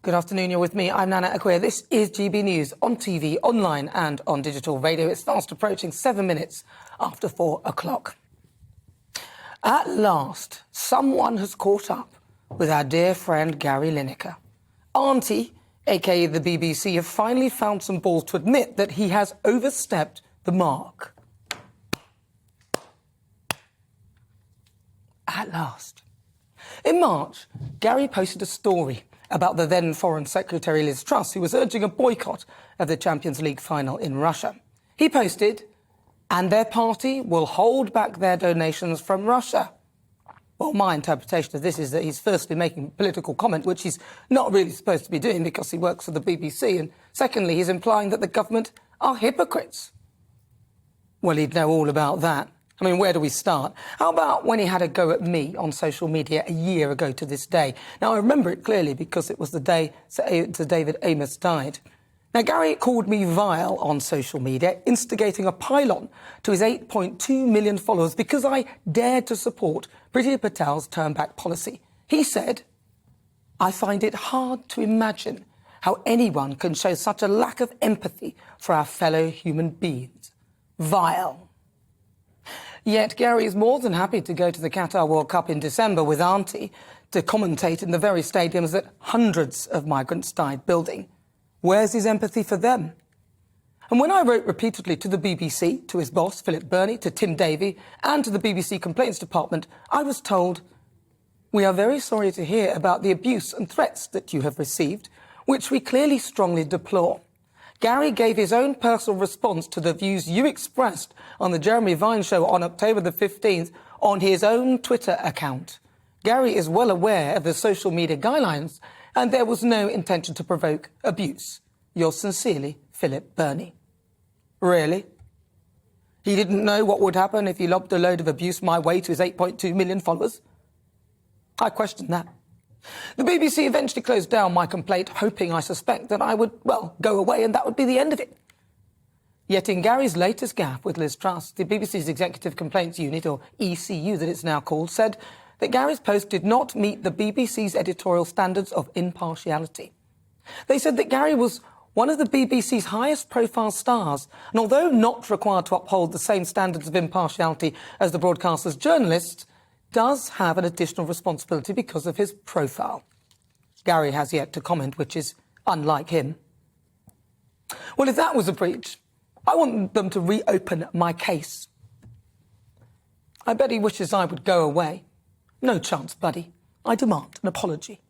Good afternoon, you're with me. I'm Nana Akua. This is GB News on TV, online and on digital radio. It's fast approaching 7 minutes after 4 o'clock. At last, someone has caught up with our dear friend Gary Lineker. Auntie, aka the BBC, have finally found some balls to admit that he has overstepped the mark. At last. In March, Gary posted a story about the then Foreign Secretary Liz Truss, who was urging a boycott of the Champions League final in Russia. He posted, "And their party will hold back their donations from Russia." Well, my interpretation of this is that he's firstly making a political comment, which he's not really supposed to be doing because he works for the BBC, and secondly, he's implying that the government are hypocrites. Well, he'd know all about that. I mean, where do we start? How about when he had a go at me on social media a year ago to this day? Now, I remember it clearly because it was the day Sir David Amess died. Now, Gary called me vile on social media, instigating a pylon to his 8.2 million followers because I dared to support Priti Patel's turn-back policy. He said, "I find it hard to imagine how anyone can show such a lack of empathy for our fellow human beings." Vile. Yet Gary is more than happy to go to the Qatar World Cup in December with Auntie to commentate in the very stadiums that hundreds of migrants died building. Where's his empathy for them? And when I wrote repeatedly to the BBC, to his boss, Philip Burney, to Tim Davie, and to the BBC Complaints Department, I was told, "We are very sorry to hear about the abuse and threats that you have received, which we clearly strongly deplore." Gary gave his own personal response to the views you expressed on the Jeremy Vine show on October the 15th on his own Twitter account. Gary is well aware of the social media guidelines, and there was no intention to provoke abuse. Yours sincerely, Philip Burney. Really? He didn't know what would happen if he lobbed a load of abuse my way to his 8.2 million followers? I question that. The BBC eventually closed down my complaint, hoping, I suspect, that I would, go away and that would be the end of it. Yet in Gary's latest gaffe with Liz Truss, the BBC's Executive Complaints Unit, or ECU that it's now called, said that Gary's post did not meet the BBC's editorial standards of impartiality. They said that Gary was one of the BBC's highest profile stars, and although not required to uphold the same standards of impartiality as the broadcaster's journalists, does have an additional responsibility because of his profile. Gary has yet to comment, which is unlike him. Well, if that was a breach, I want them to reopen my case. I bet he wishes I would go away. No chance, buddy. I demand an apology.